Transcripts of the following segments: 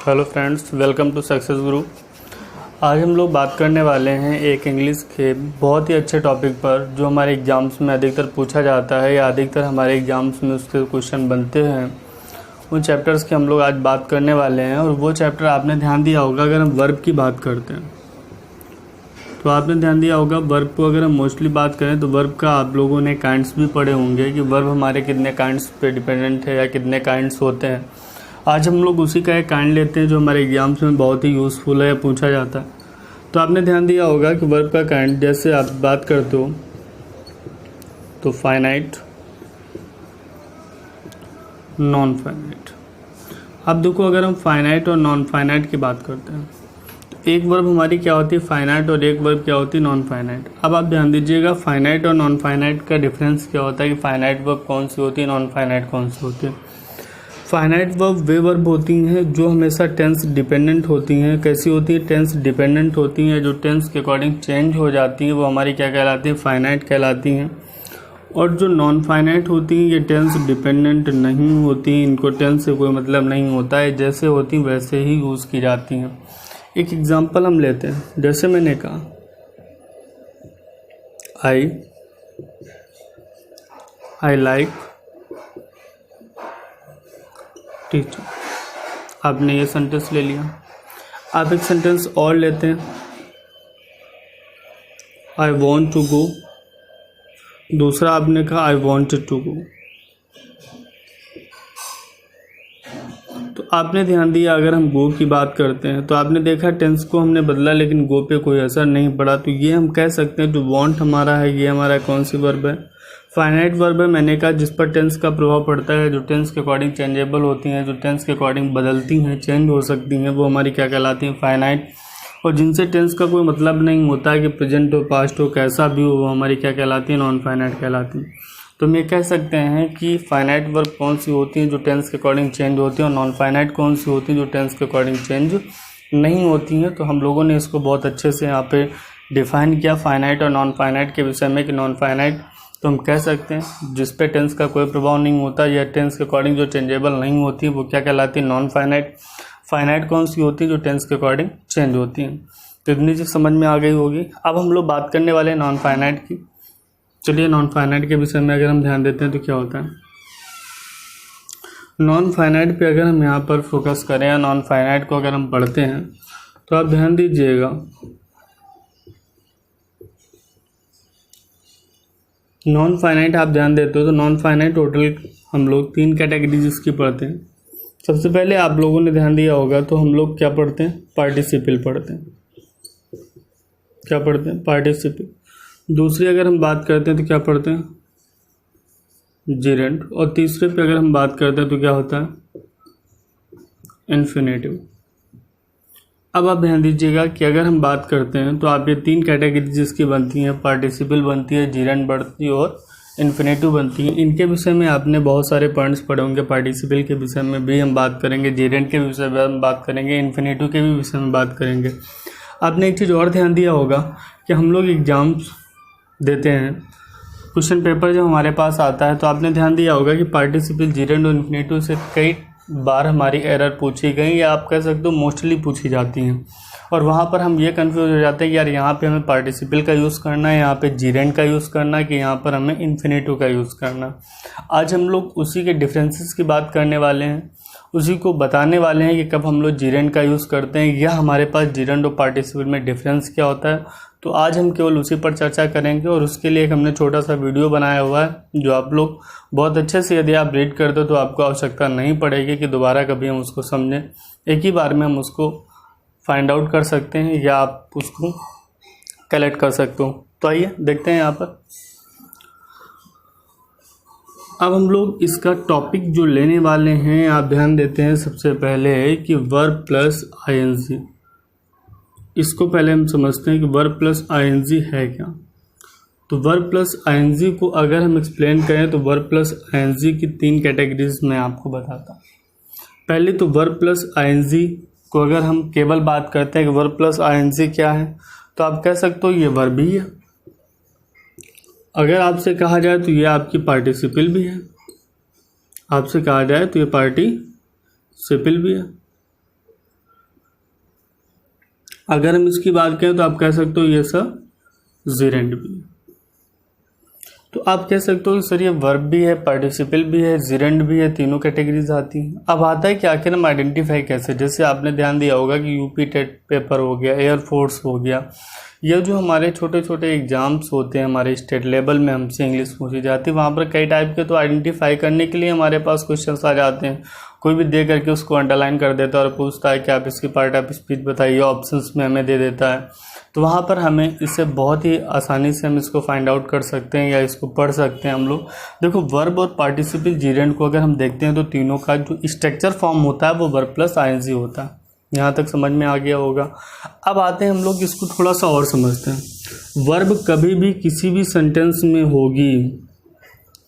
Hello friends, welcome to success guru. आज हम लोग बात करने वाले हैं एक इंग्लिश के बहुत ही अच्छे टॉपिक पर जो हमारे एग्ज़ाम्स में अधिकतर पूछा जाता है या अधिकतर हमारे एग्ज़ाम्स में उसके क्वेश्चन बनते हैं। उन चैप्टर्स की हम लोग आज बात करने वाले हैं और वो चैप्टर आपने ध्यान दिया होगा। अगर हम वर्ब की बात करते हैं तो आपने ध्यान दिया होगा वर्ब को अगर हम मोस्टली बात करें तो वर्ब का आप लोगों ने काइंड्स भी पढ़े होंगे कि वर्ब हमारे कितने काइंड्स पे डिपेंडेंट है या कितने काइंड्स होते हैं। आज हम लोग उसी का एक काइंड लेते हैं जो हमारे एग्जाम्स में बहुत ही यूज़फुल है या पूछा जाता है। तो आपने ध्यान दिया होगा कि वर्ब का काइंड जैसे आप बात करते हो तो फाइनाइट, नॉन फाइनाइट। अब देखो, अगर हम फाइनाइट और नॉन फाइनाइट की बात करते हैं तो एक वर्ब हमारी क्या होती है फाइनाइट और एक वर्ब क्या होती है नॉन फाइनाइट। अब आप ध्यान दीजिएगा फाइनाइट और नॉन फाइनाइट का डिफरेंस क्या होता है कि फाइनाइट वर्ब कौन सी होती है, नॉन फाइनाइट कौन सी होती है। फाइनाइट वर्ब वे वर्ब होती हैं जो हमेशा टेंस डिपेंडेंट होती हैं। कैसी होती है? टेंस डिपेंडेंट होती हैं, जो टेंस के अकॉर्डिंग चेंज हो जाती हैं, वो हमारी क्या कहलाती हैं? फाइनाइट कहलाती हैं। और जो नॉन फाइनाइट होती हैं ये टेंस डिपेंडेंट नहीं होती, इनको टेंस से कोई मतलब नहीं होता है, जैसे होती वैसे ही यूज़ की जाती हैं। एक एग्जांपल हम लेते हैं, जैसे मैंने कहा आई लाइक टीचर। आपने ये सेंटेंस ले लिया। आप एक सेंटेंस और लेते हैं, आई वॉन्ट टू गो। दूसरा आपने कहा आई वॉन्टेड टू गो। तो आपने ध्यान दिया, अगर हम गो की बात करते हैं तो आपने देखा टेंस को हमने बदला लेकिन गो पे कोई असर नहीं पड़ा। तो ये हम कह सकते हैं जो वॉन्ट हमारा है ये हमारा कौन सी वर्ब है? फाइनाइट वर्ब है। मैंने कहा जिस पर टेंस का प्रभाव पड़ता है, जो टेंस के अकॉर्डिंग चेंजेबल होती हैं, जो टेंस के अकॉर्डिंग बदलती हैं, चेंज हो सकती हैं, वो हमारी क्या कहलाती हैं? फाइनाइट। और जिनसे टेंस का कोई मतलब नहीं होता है कि प्रेजेंट हो पास्ट हो कैसा भी हो, वो हमारी क्या कहलाती है? नॉन फाइनाइट कहलाती है। तो हम ये कह सकते हैं कि फाइनाइट वर्ब कौन सी होती हैं जो टेंस के अकॉर्डिंग चेंज होती हैं और नॉन फाइनाइट कौन सी होती हैं जो टेंस के अकॉर्डिंग चेंज नहीं होती हैं। तो हम लोगों ने इसको बहुत अच्छे से यहाँ पे डिफाइन किया फाइनाइट और नॉन फाइनाइट के विषय में कि नॉन फाइनाइट तो हम कह सकते हैं जिस पे टेंस का कोई प्रभाव नहीं होता या टेंस के अकॉर्डिंग जो चेंजेबल नहीं होती वो क्या कहलाती है? Non finite. फाइनाइट कौन सी होती है? जो टेंस के अकॉर्डिंग चेंज होती हैं। तो इतनी चीज़ समझ में आ गई होगी। अब हम लोग बात करने वाले हैं नॉन फाइनाइट की। चलिए, नॉन फाइनाइट के विषय में अगर हम ध्यान देते हैं तो क्या होता है नॉन फाइनाइट पे अगर हम यहाँ पर फोकस करें या नॉन फाइनाइट को अगर हम पढ़ते हैं तो आप ध्यान दीजिएगा, नॉन फाइनाइट आप ध्यान देते हो तो नॉन फाइनाइट टोटल हम लोग 3 कैटेगरीज इसकी पढ़ते हैं। सबसे पहले आप लोगों ने ध्यान दिया होगा तो हम लोग क्या पढ़ते हैं? पार्टिसिपल पढ़ते हैं। क्या पढ़ते हैं? पार्टिसिपल। दूसरी अगर हम बात करते हैं तो क्या पढ़ते हैं? जेरेंट। और तीसरे पे अगर हम बात करते हैं तो क्या होता है? इन्फिनेटिव। अब आप ध्यान दीजिएगा कि अगर हम बात करते हैं तो आप ये 3 कैटेगरी जिसकी बनती हैं, पार्टिसिपल बनती है, जेरेंट बनती है और इन्फिनेटिव बनती है। इनके विषय में आपने बहुत सारे पॉइंट्स पढ़े होंगे। पार्टिसिपल के विषय में भी हम बात करेंगे, जेरेंट के विषय में हम बात करेंगे, इन्फिनेटिव के भी विषय में बात करेंगे। आपने एक चीज़ और ध्यान दिया होगा कि हम लोग एग्जाम्स देते हैं, क्वेश्चन पेपर जब हमारे पास आता है तो आपने ध्यान दिया होगा कि पार्टिसिपल, जेरेंट और इन्फिनेटिव से कई बार हमारी एरर पूछी गई या आप कह सकते हो मोस्टली पूछी जाती हैं। और वहाँ पर हम ये कंफ्यूज हो जाते हैं कि यार यहाँ पे हमें पार्टिसिपल का यूज़ करना है, यहाँ पे जेरेंट का यूज़ करना है कि यहाँ पर हमें इन्फिनेटिव का यूज़ करना। आज हम लोग उसी के डिफरेंसेस की बात करने वाले हैं, उसी को बताने वाले हैं कि कब हम लोग जेरेंट का यूज़ करते हैं या हमारे पास जेरेंट और पार्टिसिपल में डिफरेंस क्या होता है। तो आज हम केवल उसी पर चर्चा करेंगे और उसके लिए एक हमने छोटा सा वीडियो बनाया हुआ है जो आप लोग बहुत अच्छे से यदि आप रीड करते हो तो आपको आवश्यकता नहीं पड़ेगी कि दोबारा कभी हम उसको समझें। एक ही बार में हम उसको फाइंड आउट कर सकते हैं या आप उसको कलेक्ट कर सकते हो। तो आइए देखते हैं यहाँ पर। अब हम लोग इसका टॉपिक जो लेने वाले हैं आप ध्यान देते हैं सबसे पहले कि वर्ब प्लस आईएनजी। इसको पहले हम समझते हैं कि वर्ब प्लस आईएनजी है क्या। तो वर्ब प्लस आईएनजी को अगर हम एक्सप्लेन करें तो वर्ब प्लस आईएनजी की 3 कैटेगरीज मैं आपको बताता हूँ। पहले तो वर्ब प्लस आईएनजी को अगर हम केवल बात करते हैं कि वर्ब प्लस आईएनजी क्या है तो आप कह सकते हो ये वर्ब ही है। अगर आपसे कहा जाए तो ये आपकी पार्टिसिपल भी है, आपसे कहा जाए तो ये पार्टिसिपल भी है। अगर हम इसकी बात करें तो आप कह सकते हो ये सब जीरेंड भी है। तो आप कह सकते हो कि सर ये वर्ब भी है, पार्टिसिपल भी है, जीरेंड भी है, तीनों कैटेगरीज आती हैं। अब आता है कि आखिर हम आइडेंटिफाई कैसे, जैसे आपने ध्यान दिया होगा कि यूपी टेट पेपर हो गया, एयरफोर्स हो गया, ये जो हमारे छोटे छोटे एग्जाम्स होते हैं हमारे स्टेट लेवल में हमसे इंग्लिश पूछी जाती है, वहाँ पर कई टाइप के तो आइडेंटिफाई करने के लिए हमारे पास क्वेश्चंस आ जाते हैं। कोई भी दे करके उसको अंडरलाइन कर देता है और पूछता है कि आप इसकी पार्ट ऑफ स्पीच बताइए, ऑप्शंस में हमें दे देता है। तो वहाँ पर हमें इससे बहुत ही आसानी से हम इसको फाइंड आउट कर सकते हैं या इसको पढ़ सकते हैं हम लोग। देखो वर्ब और पार्टिसिपल जीरेंड को अगर हम देखते हैं तो तीनों का जो स्ट्रक्चर फॉर्म होता है वो वर्ब प्लस आईएनजी होता है। यहाँ तक समझ में आ गया होगा। अब आते हैं हम लोग इसको थोड़ा सा और समझते हैं। वर्ब कभी भी किसी भी सेंटेंस में होगी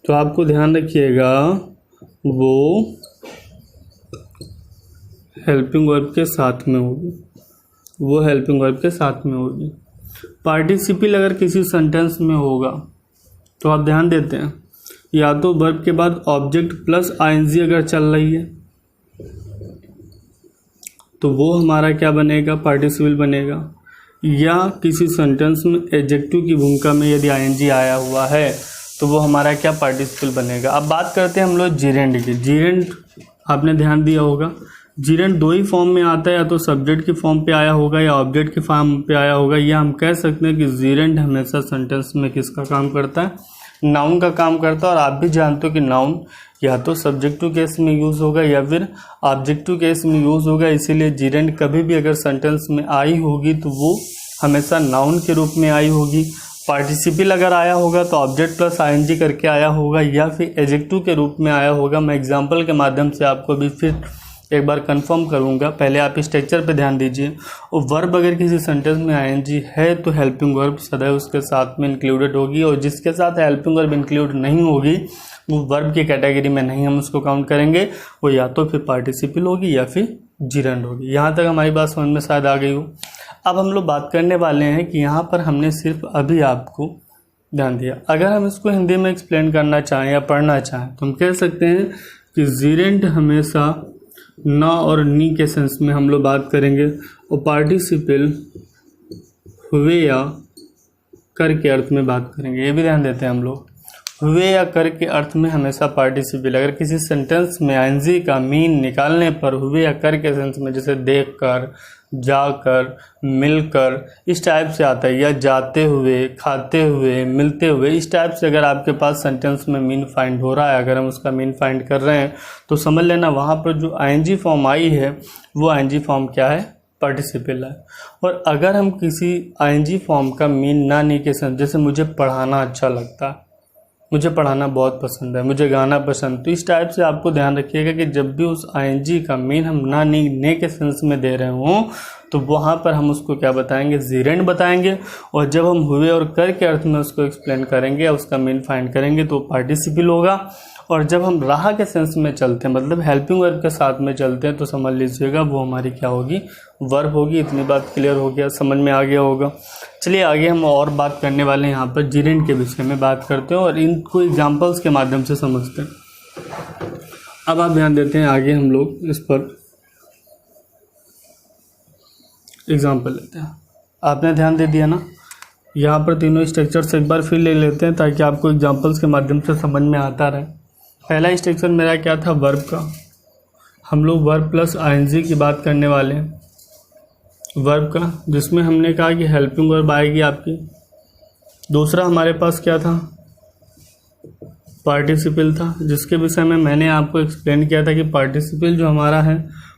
तो आपको ध्यान रखिएगा वो हेल्पिंग वर्ब के साथ में होगी, वो हेल्पिंग वर्ब के साथ में होगी। पार्टिसिपल अगर किसी सेंटेंस में होगा तो आप ध्यान देते हैं या तो वर्ब के बाद ऑब्जेक्ट प्लस आईएनजी अगर चल रही है तो वो हमारा क्या बनेगा, पार्टिसिपल बनेगा। या किसी सेंटेंस में एडजेक्टिव की भूमिका में यदि आईएनजी आया हुआ है तो वो हमारा क्या, पार्टिसिपल बनेगा। अब बात करते हैं हम लोग जीरेंड की। जीरेंड आपने ध्यान दिया होगा, जीरेंड दो ही फॉर्म में आता है, या तो सब्जेक्ट के फॉर्म पे आया होगा या ऑब्जेक्ट के फॉर्म पे आया होगा। या हम कह सकते हैं कि जीरेंड हमेशा सेंटेंस में किसका काम करता है, नाउन का काम करता है। और आप भी जानते हो कि नाउन या तो सब्जेक्टिव केस में यूज़ होगा या फिर ऑब्जेक्टिव केस में यूज़ होगा। इसीलिए जीरेंड कभी भी अगर सेंटेंस में आई होगी तो वो हमेशा नाउन के रूप में आई होगी। पार्टिसिपल अगर आया होगा तो ऑब्जेक्ट प्लस आईएनजी करके आया होगा या फिर एडजेक्टिव के रूप में आया होगा। मैं एग्जाम्पल के माध्यम से आपको भी फिर एक बार कंफर्म करूंगा, पहले आप स्ट्रक्चर पे ध्यान दीजिए। और वर्ब अगर किसी सेंटेंस में आईएनजी है तो हेल्पिंग वर्ब सदैव उसके साथ में इंक्लूडेड होगी, और जिसके साथ हेल्पिंग वर्ब इंक्लूड नहीं होगी वो वर्ब की कैटेगरी में नहीं हम उसको काउंट करेंगे, वो या तो फिर पार्टिसिपल होगी या फिर जीरेंड होगी। यहाँ तक हमारी बात समझ में शायद आ गई हो। अब हम लोग बात करने वाले हैं कि यहाँ पर हमने सिर्फ अभी आपको ध्यान दिया, अगर हम इसको हिंदी में एक्सप्लेन करना चाहें या पढ़ना चाहें तो हम कह सकते हैं कि जीरेंड हमेशा ना और नी के सेंस में हम लोग बात करेंगे, और पार्टिसिपल हुए या कर के अर्थ में बात करेंगे। ये भी ध्यान देते हैं हम लोग, हुए या कर के अर्थ में हमेशा पार्टिसिपल। अगर किसी सेंटेंस में आईएनजी का मीन निकालने पर हुए या कर के सेंस में, जैसे देख कर, जाकर, मिलकर, इस टाइप से आता है, या जाते हुए, खाते हुए, मिलते हुए, इस टाइप से अगर आपके पास सेंटेंस में मीन फाइंड हो रहा है, अगर हम उसका मीन फाइंड कर रहे हैं तो समझ लेना वहाँ पर जो आईएनजी फॉर्म आई है वो आईएनजी फॉर्म क्या है, पार्टिसिपल है। और अगर हम किसी आईएनजी फॉर्म का मीन ना नी के सेंस, जैसे मुझे पढ़ाना अच्छा लगता है, मुझे पढ़ाना बहुत पसंद है, मुझे गाना पसंद, तो इस टाइप से आपको ध्यान रखिएगा कि जब भी उस आईएनजी का मीन हम ना नी ने के सेंस में दे रहे हों तो वहाँ पर हम उसको क्या बताएंगे, जीरेंड बताएंगे। और जब हम हुए और कर के अर्थ में उसको एक्सप्लेन करेंगे या उसका मीन फाइंड करेंगे तो पार्टिसिपल होगा। और जब हम रहा के सेंस में चलते हैं, मतलब हेल्पिंग वर्ब के साथ में चलते हैं, तो समझ लीजिएगा वो हमारी क्या होगी, वर्ब होगी। इतनी बात क्लियर हो गया, समझ में आ गया होगा। चलिए आगे हम और बात करने वाले हैं, यहाँ पर जीरेंड के विषय में बात करते हैं और इनको एग्जाम्पल्स के माध्यम से समझते हैं। अब आप ध्यान देते हैं, आगे हम लोग इस पर एग्जाम्पल लेते हैं। आपने ध्यान दे दिया ना, यहाँ पर तीनों स्ट्रक्चर्स एक बार फिर ले लेते हैं ताकि आपको एग्जाम्पल्स के माध्यम से समझ में आता रहे। पहला स्ट्रक्चर मेरा क्या था, वर्ब का। हम लोग वर्ब प्लस आईएनजी की बात करने वाले हैं, वर्ब का, जिसमें हमने कहा कि हेल्पिंग वर्ब आएगी आपकी। दूसरा हमारे पास क्या था, पार्टिसिपल था, जिसके विषय में मैंने आपको एक्सप्लेन किया था कि पार्टिसिपल जो हमारा है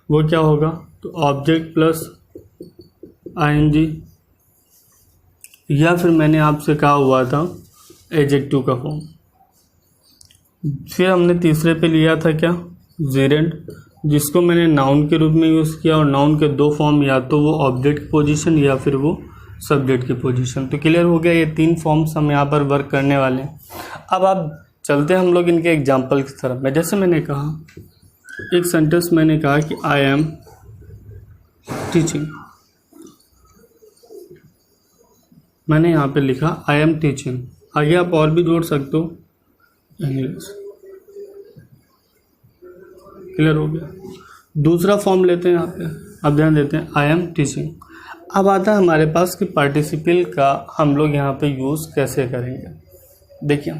वो क्या होगा, तो ऑब्जेक्ट प्लस आईएनजी, या फिर मैंने आपसे कहा हुआ था एडजेक्टिव का फॉर्म। फिर हमने तीसरे पे लिया था क्या, जीरेंड, जिसको मैंने नाउन के रूप में यूज़ किया, और नाउन के दो फॉर्म, या तो वो ऑब्जेक्ट की पोजीशन या फिर वो सब्जेक्ट की पोजीशन। तो क्लियर हो गया, ये तीन फॉर्म्स हम यहाँ पर वर्क करने वाले हैं। अब आप चलते हैं हम लोग इनके एग्जाम्पल की तरफ में। जैसे मैंने कहा, एक सेंटेंस मैंने कहा कि आई एम टीचिंग, मैंने यहाँ पे लिखा आई एम टीचिंग। आगे आप और भी जोड़ सकते हो, इंग्लिश। क्लियर हो गया। दूसरा फॉर्म लेते हैं यहाँ पे, अब ध्यान देते हैं, आई एम टीचिंग। अब आता है हमारे पास कि पार्टिसिपल का हम लोग यहाँ पे यूज़ कैसे करेंगे। देखिए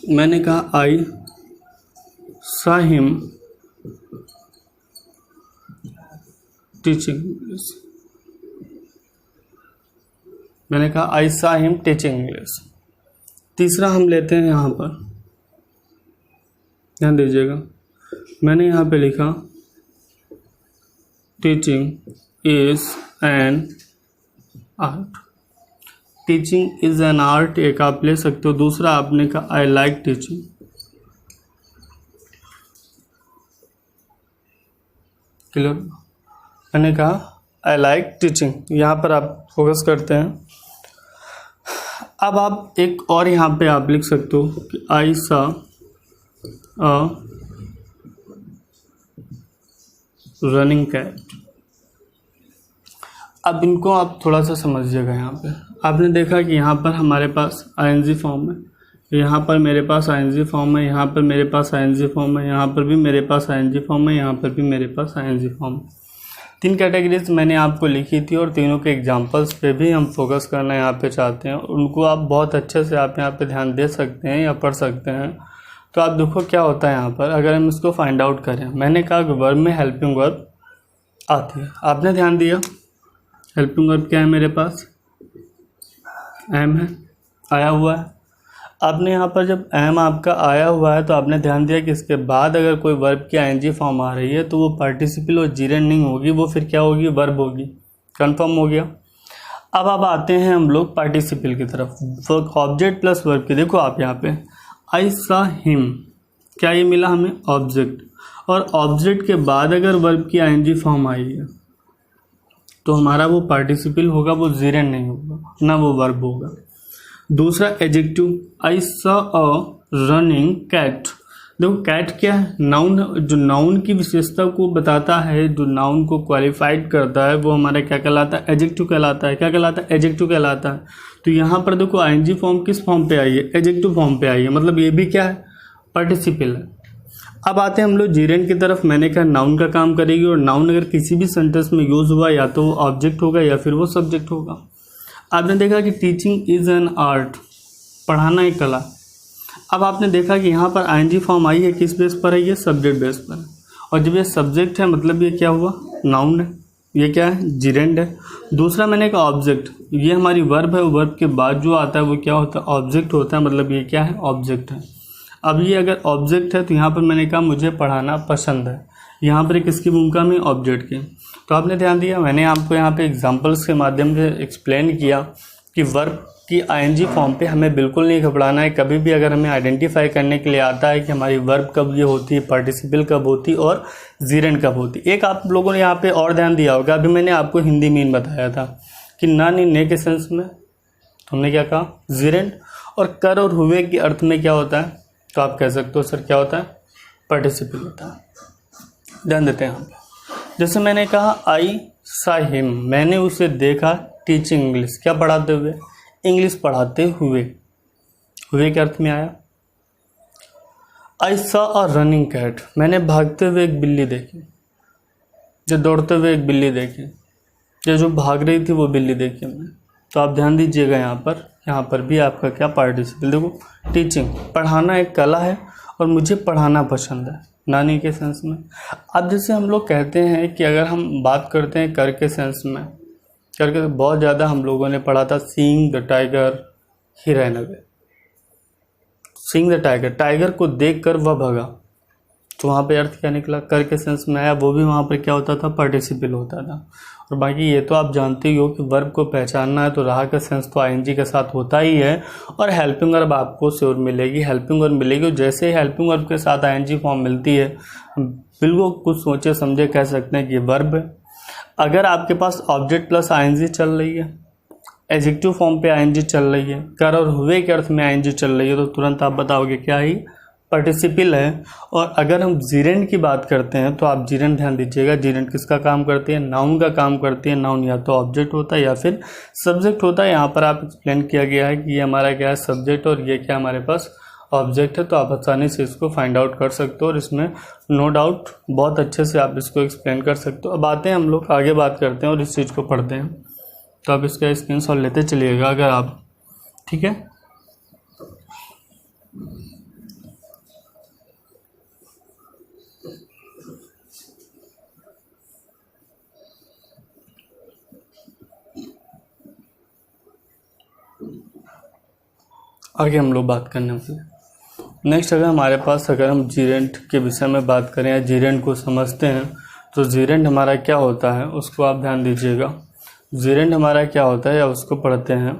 मैंने कहा आई saw him teaching English। मैंने कहा आई saw him teaching English। तीसरा हम लेते हैं यहाँ पर, ध्यान दीजिएगा, मैंने यहाँ पे लिखा teaching is an art. Teaching is an art एक आप ले सकते हो। दूसरा आपने कहा आई लाइक टीचिंग। क्लियर? मैंने कहा आई लाइक टीचिंग, यहाँ पर आप फोकस करते हैं। अब आप एक और यहाँ पे आप लिख सकते हो कि आई सा रनिंग कैट। अब इनको आप थोड़ा सा समझिएगा। यहाँ पे आपने देखा कि यहाँ पर हमारे पास आईएनजी फॉर्म है, यहाँ पर मेरे पास आईएनजी फॉर्म है, यहाँ पर मेरे पास आईएनजी फॉर्म है, यहाँ पर भी मेरे पास आईएनजी फॉर्म है, यहाँ पर भी मेरे पास आईएनजी फॉर्म है। 3 कैटेगरीज मैंने आपको लिखी थी और तीनों के एग्जांपल्स पे भी हम फोकस करना यहाँ पे चाहते हैं। उनको आप बहुत अच्छे से आप यहाँ पे ध्यान दे सकते हैं या पढ़ सकते हैं। तो आप देखो क्या होता है यहाँ पर, अगर हम इसको फाइंड आउट करें। मैंने कहा कि वर्ब में हेल्पिंग वर्ब आती है, आपने ध्यान दिया हेल्पिंग वर्ब क्या है मेरे पास, एम है, आया हुआ है। आपने यहाँ पर जब एम आपका आया हुआ है तो आपने ध्यान दिया कि इसके बाद अगर कोई वर्ब की आईएनजी फॉर्म आ रही है तो वो पार्टिसिपल और जीरेंड नहीं होगी, वो फिर क्या होगी, वर्ब होगी। कंफर्म हो गया। अब आते हैं हम लोग पार्टिसिपल की तरफ, ऑब्जेक्ट प्लस वर्ब की। देखो आप यहाँ पे आई सा हिम, क्या ये मिला हमें, ऑब्जेक्ट। और ऑब्जेक्ट के बाद अगर वर्ब की आईएनजी फॉर्म आई है तो हमारा वो पार्टिसिपल होगा, वो जीरेंड नहीं होगा, ना वो वर्ब होगा। दूसरा adjective, I saw a running cat. देखो कैट क्या है, नाउन, जो नाउन की विशेषता को बताता है, जो नाउन को क्वालिफाइड करता है, वो हमारा क्या कहलाता है, एडजेक्टिव कहलाता है। क्या कहलाता है, एडजेक्टिव कहलाता है। तो यहाँ पर देखो आईएनजी फॉर्म किस फॉर्म पे आई है, एडजेक्टिव फॉर्म पे आई है, मतलब ये भी क्या है, पार्टिसिपल है। अब आते हैं हम लोग जीरेंड की तरफ। मैंने कहा नाउन का काम करेगी, और नाउन अगर किसी भी सेंटेंस में यूज हुआ या तो वो ऑब्जेक्ट होगा या फिर वो सब्जेक्ट होगा। आपने देखा कि टीचिंग इज एन आर्ट, पढ़ाना एक कला। अब आपने देखा कि यहाँ पर आईएनजी फॉर्म आई है, किस बेस पर है, ये सब्जेक्ट बेस पर है। और जब ये सब्जेक्ट है मतलब ये क्या हुआ, नाउन है, ये क्या है, जीरेंड है। दूसरा मैंने कहा ऑब्जेक्ट, ये हमारी वर्ब है, वर्ब के बाद जो आता है वो क्या होता है, ऑब्जेक्ट होता है, मतलब ये क्या है, ऑब्जेक्ट है। अब ये अगर ऑब्जेक्ट है तो यहाँ पर मैंने कहा मुझे पढ़ाना पसंद है, यहाँ पर किसकी भूमिका में, ऑब्जेक्ट की। तो आपने ध्यान दिया, मैंने आपको यहाँ पे एग्जांपल्स के माध्यम से एक्सप्लेन किया कि वर्ब की आईएनजी फॉर्म पे हमें बिल्कुल नहीं घबराना है। कभी भी अगर हमें आइडेंटिफाई करने के लिए आता है कि हमारी वर्ब कब ये होती है, पार्टिसिपल कब होती और जीरेंड कब होती। एक आप लोगों ने यहाँ पे और ध्यान दिया होगा, अभी मैंने आपको हिंदी मीन बताया था कि ना नहीं ने के सेंस में हमने क्या कहा, जीरेंड। और कर और हुए के अर्थ में क्या होता है, तो आप कह सकते हो सर क्या होता है, पार्टिसिपल होता है। ध्यान देते हैं यहाँ पे, जैसे मैंने कहा आई सा हिम, मैंने उसे देखा टीचिंग इंग्लिश, क्या पढ़ाते हुए, इंग्लिश पढ़ाते हुए। हुए के अर्थ में आया। I saw a running cat, मैंने भागते हुए एक बिल्ली देखी, जो दौड़ते हुए एक बिल्ली देखी, जो भाग रही थी वो बिल्ली देखी हमने। तो आप ध्यान दीजिएगा यहाँ पर भी आपका क्या, पार्टिसिपल। देखो टीचिंग, पढ़ाना एक कला है और मुझे पढ़ाना पसंद है, नानी के सेंस में। अब जैसे हम लोग कहते हैं कि अगर हम बात करते हैं कर के सेंस में, करके बहुत ज़्यादा हम लोगों ने पढ़ा था, seeing the tiger he ran away. Seeing the tiger, tiger को देखकर वह भगा, तो वहाँ पे अर्थ क्या निकला, कर के सेंस में आया। वो भी वहाँ पर क्या होता था, पार्टिसिपल होता था। और बाकी ये तो आप जानते ही हो कि वर्ब को पहचानना है तो रहा का सेंस तो आईएनजी के साथ होता ही है, और हेल्पिंग वर्ब आपको श्योर मिलेगी, हेल्पिंग वर्ब मिलेगी। और जैसे ही हेल्पिंग वर्ब के साथ आईएनजी फॉर्म मिलती है, बिल्कुल कुछ सोचे समझे कह सकते हैं कि वर्ब है। अगर आपके पास ऑब्जेक्ट प्लस आईएनजी चल रही है, एडजेक्टिव फॉर्म पे आईएनजी चल रही है, कर और हुए के अर्थ में आईएनजी चल रही है, तो तुरंत आप बताओगे क्या ही, पार्टिसिपल है। और अगर हम जीरेंड की बात करते हैं तो आप जीरेंड ध्यान दीजिएगा, जीरेंड किसका काम करती है, नाउन का काम करती है। नाउन या तो ऑब्जेक्ट होता है या फिर सब्जेक्ट होता है। यहाँ पर आप एक्सप्लेन किया गया है कि ये हमारा क्या है, सब्जेक्ट, और ये क्या हमारे पास ऑब्जेक्ट है, तो आप आसानी से इसको फाइंड आउट कर सकते हो और इसमें नो डाउट बहुत अच्छे से आप इसको एक्सप्लेन कर सकते हो। अब आते हैं हम लोग आगे बात करते हैं और इस चीज़ को पढ़ते हैं। तो आप इसका स्क्रीनशॉट लेते चलिएगा अगर आप, ठीक है। आगे हम लोग बात करने वाले। नेक्स्ट अगर हमारे पास अगर हम जीरेंट के विषय में बात करें या जीरेंट को समझते हैं तो जीरेंट हमारा क्या होता है उसको आप ध्यान दीजिएगा। जीरेंट हमारा क्या होता है या उसको पढ़ते हैं।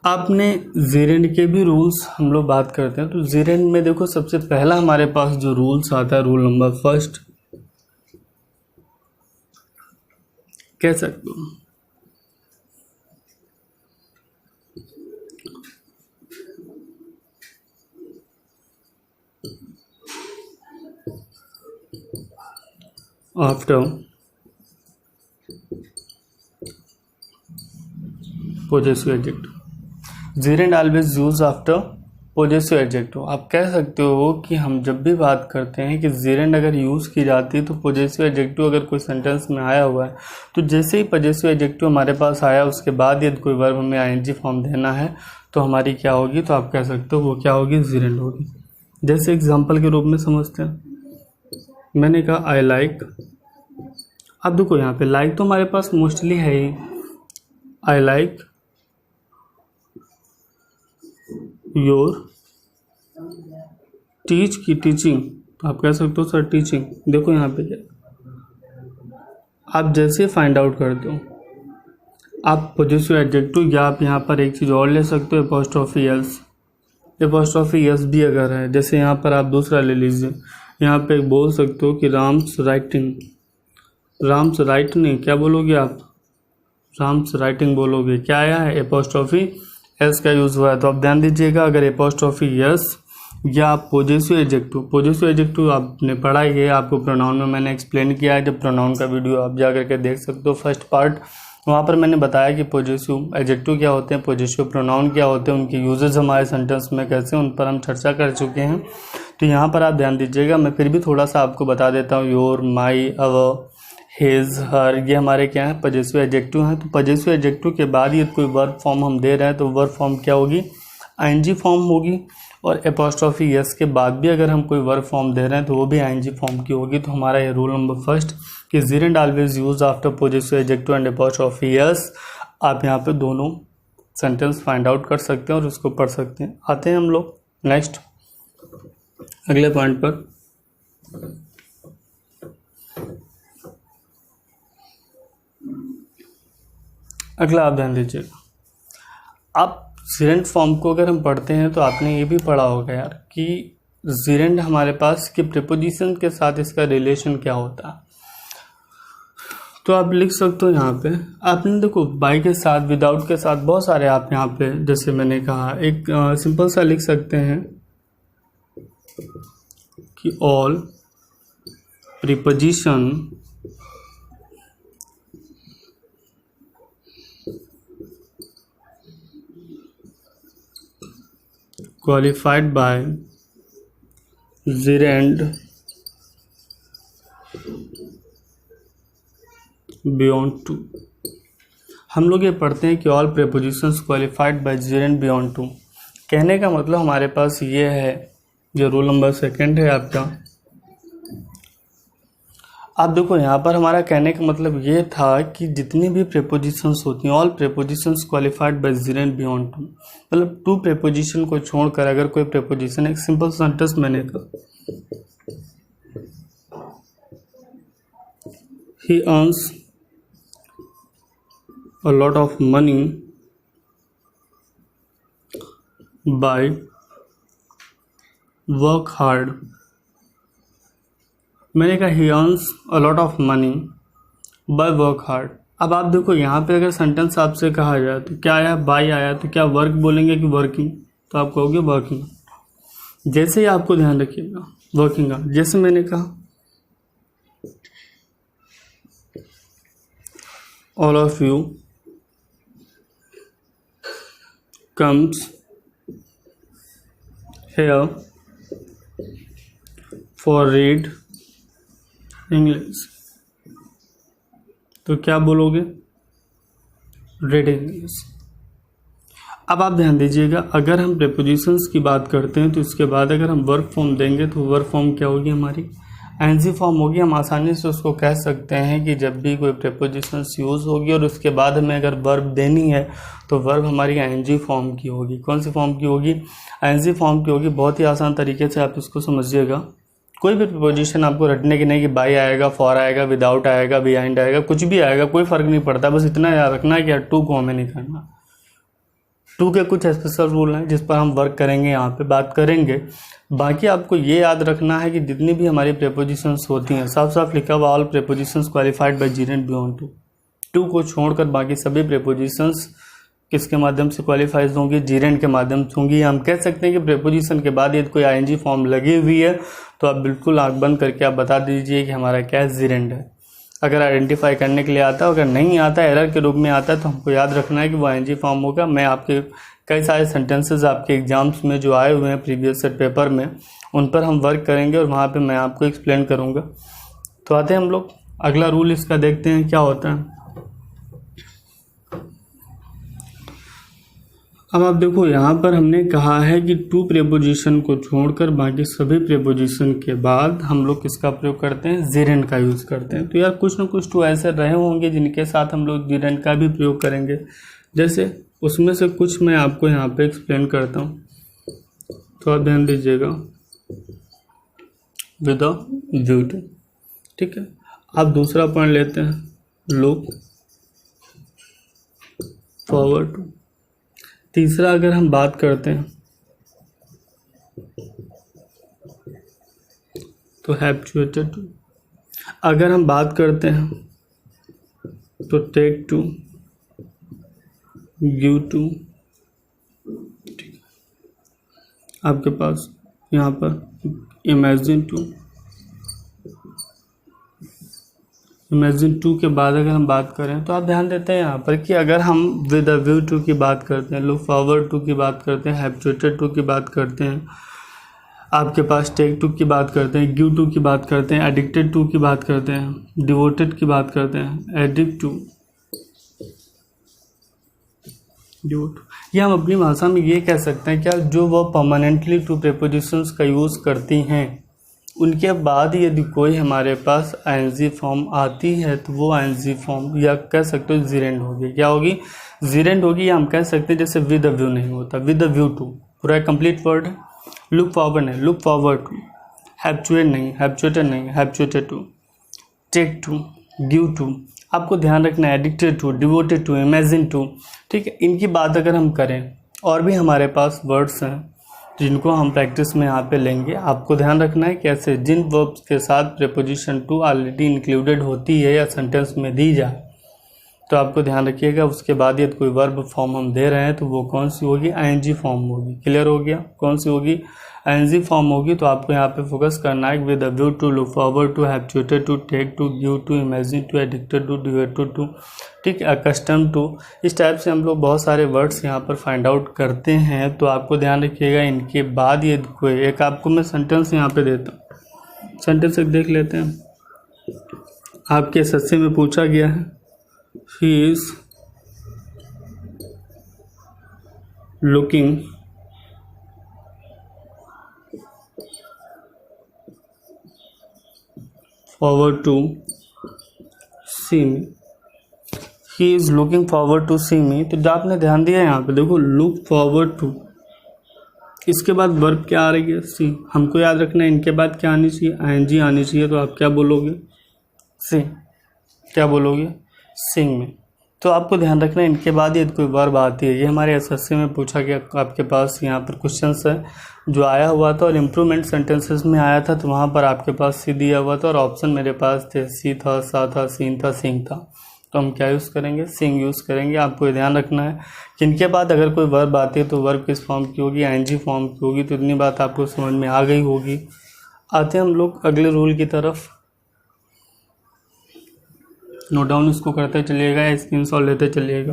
आपने जीरेंट के भी रूल्स हम लोग बात करते हैं। तो जीरेंट में देखो सबसे पहला हमारे पास जो रूल्स आता है, रूल नंबर फर्स्ट कह सकते हो, after possessive adjective, gerund always use after possessive adjective. आप कह सकते हो कि हम जब भी बात करते हैं कि जीरेंट अगर यूज़ की जाती है तो पोजेसिव एडजेक्टिव अगर कोई सेंटेंस में आया हुआ है तो जैसे ही पोजेसिव एडजेक्टिव हमारे पास आया उसके बाद यदि कोई वर्ब हमें आईएनजी फॉर्म देना है तो हमारी क्या होगी, तो आप कह सकते हो वो क्या होगी, जीरेंट होगी। जैसे एग्जाम्पल के रूप में समझते हैं, मैंने कहा आई लाइक। अब देखो यहाँ पे लाइक तो हमारे पास मोस्टली है ही, आई लाइक योर टीच की टीचिंग, तो आप कह सकते हो सर टीचिंग। देखो यहाँ पे आप जैसे फाइंड आउट करते हो आप पोजेसिव एडजेक्टिव, या आप यहाँ पर एक चीज़ और ले सकते हो एपोस्ट्रोफी एस। एपोस्ट्रोफी एस भी अगर है, जैसे यहाँ पर आप दूसरा ले लीजिए, यहाँ पे बोल सकते हो कि राम्स राइटिंग, राम्स राइट नहीं, क्या बोलोगे आप, राम्स राइटिंग बोलोगे। क्या आया है, एपोस्ट्रोफी एस का यूज़ हुआ है। तो आप ध्यान दीजिएगा अगर एपोस्ट्रोफी एस या पोजेसिव एडजेक्टिव आपने पढ़ा ही है, आपको प्रोनाउन में मैंने एक्सप्लेन किया है, जब प्रोनाउन का वीडियो आप जा करके देख सकते हो फर्स्ट पार्ट, वहाँ पर मैंने बताया कि पोजेसिव एडजेक्टिव क्या होते हैं, पोजेसिव प्रोनाउन क्या होते हैं, उनके यूजेस हमारे सेंटेंस में कैसे, उन पर हम चर्चा कर चुके हैं। तो यहाँ पर आप ध्यान दीजिएगा, मैं फिर भी थोड़ा सा आपको बता देता हूँ। योर, माई, अवर, हिज, हर, ये हमारे क्या है, पॉजिटिव एडजेक्टिव हैं। तो पॉजिटिव एडजेक्टिव के बाद ये कोई वर्ब फॉर्म हम दे रहे हैं तो वर्ब फॉर्म क्या होगी, आईएनजी फॉर्म होगी। और एपोस्ट्रोफी एस के बाद भी अगर हम कोई वर्ब फॉर्म दे रहे हैं तो वो भी आईएनजी फॉर्म की होगी। तो हमारा ये रूल नंबर फर्स्ट कि gerund always use after positive adjective and apostrophe S. आप यहाँ पे दोनों सेंटेंस फाइंड आउट कर सकते हैं और उसको पढ़ सकते हैं। आते हैं हम लोग नेक्स्ट अगले पॉइंट पर। अगला आप ध्यान दीजिएगा, आप जीरेंट फॉर्म को अगर हम पढ़ते हैं तो आपने ये भी पढ़ा होगा यार कि जीरेंट हमारे पास कि प्रीपोजिशन के साथ इसका रिलेशन क्या होता है। तो आप लिख सकते हो यहाँ पे, आपने देखो बाय के साथ, विदाउट के साथ बहुत सारे आप यहाँ पे, जैसे मैंने कहा एक सिंपल सा लिख सकते हैं कि all preposition qualified by gerund beyond 2। हम लोग ये पढ़ते हैं कि all prepositions qualified bye gerund beyond 2। कहने का मतलब हमारे पास ये है, जो रूल नंबर सेकंड है आपका। आप देखो यहाँ पर हमारा कहने का मतलब ये था कि जितनी भी प्रीपोजिशंस होती हैं, all prepositions qualified by gerund beyond 2, मतलब 2 प्रीपोजिशन को छोड़कर अगर कोई प्रीपोजिशन, एक सिंपल सेंटेंस मैंने कहा, ही earns a lot of money by work hard. मैंने कहा ही earns a lot of money by work hard. अब आप देखो यहाँ पे अगर सेंटेंस आपसे कहा जाए तो क्या आया, बाय आया, तो क्या वर्क बोलेंगे कि वर्किंग, तो आप कहोगे वर्किंग। जैसे ही आपको ध्यान रखिएगा वर्किंग का, जैसे मैंने कहा all of you comes here for read English. तो क्या बोलोगे? read English. अब आप ध्यान दीजिएगा, अगर हम प्रेपोजिशंस की बात करते हैं तो इसके बाद अगर हम वर्क फॉर्म देंगे तो वर्क फॉर्म क्या होगी हमारी? एनजी फॉर्म होगी। हम आसानी से उसको कह सकते हैं कि जब भी कोई प्रेपोजिशंस यूज़ होगी और उसके बाद हमें अगर वर्ब देनी है तो वर्ब हमारी एनजी फॉर्म की होगी। कौन सी फॉर्म की होगी? एनजी फॉर्म की होगी। बहुत ही आसान तरीके से आप इसको समझिएगा। कोई भी प्रेपोजिशन आपको रटने की नहीं कि बाय आएगा, फॉर आएगा, विदाउट आएगा, बिहाइंड आएगा, कुछ भी आएगा, कोई फ़र्क नहीं पड़ता। बस इतना याद रखना है कि टू को हमें नहीं करना। टू के कुछ स्पेशल रूल हैं जिस पर हम वर्क करेंगे, यहाँ पे बात करेंगे। बाकी आपको ये याद रखना है कि जितनी भी हमारी प्रेपोजिशंस होती हैं, साफ साफ लिखा हुआ all prepositions qualified by gerund beyond two. Two को छोड़कर बाकी सभी प्रेपोजिशंस किसके माध्यम से क्वालिफाइज होंगी? जीरेंट के माध्यम से होंगी। हम कह सकते हैं कि प्रेपोजिशन के बाद यदि कोई आईएनजी फॉर्म लगी हुई है तो आप बिल्कुल आंख बंद करके आप बता दीजिए कि हमारा क्या जीरेंट है। अगर आइडेंटिफाई करने के लिए आता है, अगर नहीं आता, एरर के रूप में आता है, तो हमको याद रखना है कि वो आईएनजी फॉर्म होगा। मैं आपके कई सारे सेंटेंसेस आपके एग्जाम्स में जो आए हुए हैं प्रीवियस सेट पेपर में, उन पर हम वर्क करेंगे और वहाँ पे मैं आपको एक्सप्लेन करूँगा। तो आते हैं हम लोग अगला रूल इसका देखते हैं क्या होता है। अब आप देखो, यहाँ पर हमने कहा है कि टू प्रेपोजिशन को छोड़कर बाकी सभी प्रेपोजिशन के बाद हम लोग किसका प्रयोग करते हैं? जीरेंट का यूज़ करते हैं। तो यार कुछ न कुछ तो ऐसे रहे होंगे जिनके साथ हम लोग जीरेंट का भी प्रयोग करेंगे। जैसे उसमें से कुछ मैं आपको यहाँ पे एक्सप्लेन करता हूँ, तो आप ध्यान दीजिएगा। विद अ व्यू टू, ठीक है। आप दूसरा पॉइंट लेते हैं, लुक फॉरवर्ड टू। तीसरा अगर हम बात करते हैं तो हैबिचुएटेड टू। अगर हम बात करते हैं तो टेक टू, गिव टू, ठीक है। आपके पास यहाँ पर इमेजिन टू। इमेजिन टू के बाद अगर हम बात करें तो आप ध्यान देते हैं यहाँ पर कि अगर हम विद अ व्यू टू की बात करते हैं, लुक फॉरवर्ड टू की बात करते हैं, हैबिचुएटेड टू की बात करते हैं, आपके पास टेक टू की बात करते हैं, गिव टू की बात करते हैं, एडिक्टेड टू की बात करते हैं, डिवोटेड की बात करते हैं, एडिक्ट टू, डिवोट। या हम अपनी भाषा में ये कह सकते हैं क्या, जो वो परमानेंटली टू प्रेपोजिशंस का यूज़ करती हैं, उनके बाद यदि कोई हमारे पास आईएनजी फॉर्म आती है तो वो आईएनजी फॉर्म या कह सकते हो जीरेंट होगी। क्या होगी? जीरेंट होगी। या हम कह सकते हैं जैसे विद अ व्यू नहीं होता, विद अ व्यू टू पूरा कंप्लीट वर्ड है। लुक फॉरवर्ड नहीं, लुक फॉरवर्ड टू। हैबिचुएट नहीं, हैबिचुएटेड नहीं, habituated to. Take to, give to. आपको ध्यान रखना है addicted to, devoted to, imagine to, ठीक है। इनकी बात अगर हम करें, और भी हमारे पास वर्ड्स हैं जिनको हम प्रैक्टिस में यहाँ पे लेंगे। आपको ध्यान रखना है कैसे, जिन वर्ब्स के साथ प्रेपोजिशन टू ऑलरेडी इंक्लूडेड होती है या सेंटेंस में दी जाए, तो आपको ध्यान रखिएगा उसके बाद यदि कोई वर्ब फॉर्म हम दे रहे हैं तो वो कौन सी होगी? आईएनजी फॉर्म होगी। क्लियर हो गया? कौन सी होगी? आईएनजी फॉर्म होगी। तो आपको यहाँ पे फोकस करना है with a view to, look forward to, habituated to, take to, give to, imagine to, addicted to, devoted to, ठीक है, अकस्टम टू। इस टाइप से हम लोग बहुत सारे वर्ड्स यहाँ पर फाइंड आउट करते हैं। तो आपको ध्यान रखिएगा इनके बाद यदि कोई एक, आपको मैं सेंटेंस यहाँ पे देता हूँ, सेंटेंस एक देख लेते हैं। आपके एसएससी में पूछा गया है, he is looking forward to see me। he is looking forward to see me। तो जो आपने ध्यान दिया यहाँ पे देखो, look forward to, इसके बाद वर्ब क्या आ रही है? सी। हमको याद रखना है इनके बाद क्या आनी चाहिए? आईएनजी आनी चाहिए। तो आप क्या बोलोगे? सी। क्या बोलोगे? सिंग में। तो आपको ध्यान रखना है इनके बाद यदि कोई वर्ब आती है, ये हमारे एसएससी में पूछा गया, आपके पास यहाँ पर क्वेश्चंस है जो आया हुआ था और इम्प्रूवमेंट सेंटेंसेस में आया था, तो वहाँ पर आपके पास सी दिया हुआ था और ऑप्शन मेरे पास थे, सी था, सा था, सीन था, सिंग था। तो हम क्या यूज़ करेंगे? सिंग यूज़ करेंगे। आपको ये ध्यान रखना है कि इनके बाद अगर कोई वर्ब आती है तो वर्ब किस फॉर्म की होगी? आईएनजी फॉर्म की होगी। तो इतनी बात आपको समझ में आ गई होगी। आते हैं हम लोग अगले रूल की तरफ। नोट डाउन इसको करते चलिएगा या स्क्रीनशॉट लेते चलिएगा।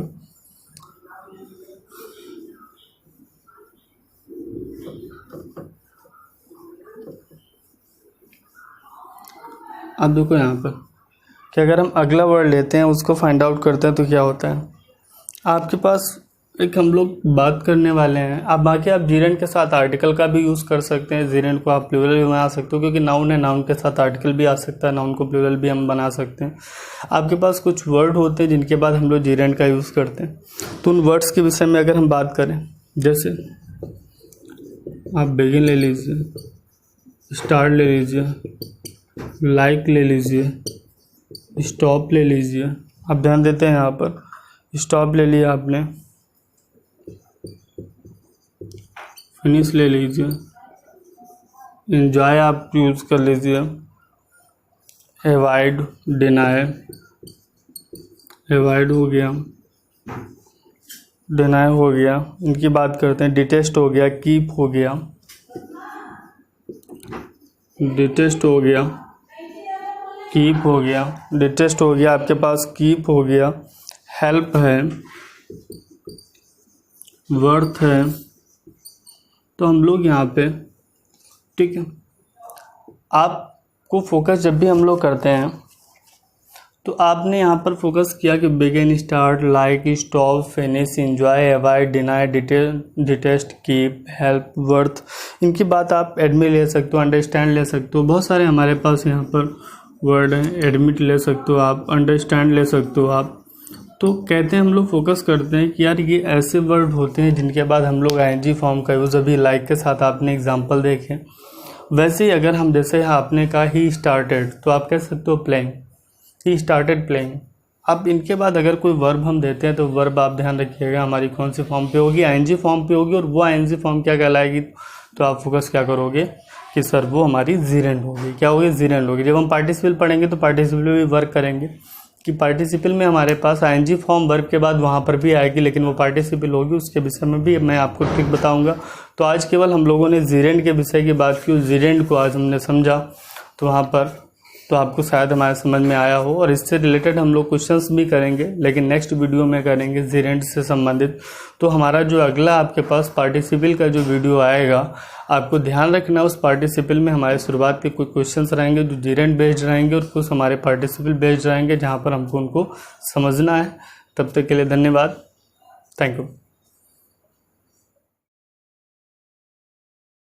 अब देखो यहाँ पर कि अगर हम अगला वर्ड लेते हैं उसको फाइंड आउट करते हैं तो क्या होता है। आपके पास एक हम लोग बात करने वाले हैं। अब बाकी आप जीरेंड के साथ आर्टिकल का भी यूज़ कर सकते हैं। जीरेंड को आप प्लूरल भी बना सकते हो क्योंकि नाउन है, नाउन के साथ आर्टिकल भी आ सकता है, नाउन को प्लूरल भी हम बना सकते हैं। आपके पास कुछ वर्ड होते हैं जिनके बाद हम लोग जीरेंड का यूज़ करते हैं। तो उन वर्ड्स के विषय में अगर हम बात करें, जैसे आप बिगिन ले लीजिए, स्टार्ट ले लीजिए, लाइक ले लीजिए, स्टॉप ले लीजिए। आप ध्यान देते हैं यहाँ पर स्टॉप ले लिया आपने, फिनिश ले लीजिए, एंजॉय आप यूज़ कर लीजिए, एवॉइड, डिनाई, एवॉइड हो गया, डिनाई हो गया। इनकी बात करते हैं, डिटेस्ट हो गया, कीप हो गया, डिटेस्ट हो गया, कीप हो गया, डिटेस्ट हो गया, आपके पास कीप हो गया, हेल्प है, वर्थ है। तो हम लोग यहाँ पे, ठीक है, आपको फोकस जब भी हम लोग करते हैं तो आपने यहाँ पर फोकस किया कि begin, start, like, stop, finish, enjoy, avoid, deny, detest, keep, help, worth. इनकी बात आप एडमिट ले सकते हो, अंडरस्टैंड ले सकते हो। बहुत सारे हमारे पास यहाँ पर वर्ड हैं। एडमिट ले सकते हो आप, अंडरस्टैंड ले सकते हो आप। तो कहते हैं हम लोग फोकस करते हैं कि यार ये ऐसे वर्ड होते हैं जिनके बाद हम लोग आईएनजी फॉर्म का यूज़, अभी लाइक के साथ आपने एग्जांपल देखे। वैसे ही अगर हम जैसे आपने कहा ही स्टार्टेड, तो आप कह सकते हो प्लेइंग, ही स्टार्टेड प्लेइंग। अब इनके बाद अगर कोई वर्ब हम देते हैं तो वर्ब आप ध्यान रखिएगा हमारी कौन सी फॉर्म पे होगी, आईएनजी फॉर्म पे होगी। और वो आईएनजी फॉर्म क्या कहलाएगी, तो आप फोकस क्या करोगे कि सर वो हमारी जीरेंड होगी। क्या होगी, जीरेंड होगी। जब हम पार्टिसिपल पढ़ेंगे तो पार्टिसिपल भी वर्क करेंगे कि पार्टिसिपल में हमारे पास आईएनजी फॉर्म वर्ब के बाद वहाँ पर भी आएगी, लेकिन वो पार्टिसिपल होगी। उसके विषय में भी मैं आपको ट्रिक बताऊंगा। तो आज केवल हम लोगों ने जीरेंड के विषय की बात की, जीरेंड को आज हमने समझा, तो वहाँ पर तो आपको शायद हमारे समझ में आया हो। और इससे रिलेटेड हम लोग क्वेश्चंस भी करेंगे, लेकिन नेक्स्ट वीडियो में करेंगे जीरेंड से संबंधित। तो हमारा जो अगला आपके पास पार्टिसिपल का जो वीडियो आएगा, आपको ध्यान रखना उस पार्टिसिपल में हमारे शुरुआत के कुछ क्वेश्चंस रहेंगे जो जीरेंड बेस्ड रहेंगे और कुछ हमारे पार्टिसिपल बेस्ड रहेंगे, जहाँ पर हमको उनको समझना है। तब तक के लिए धन्यवाद, थैंक यू।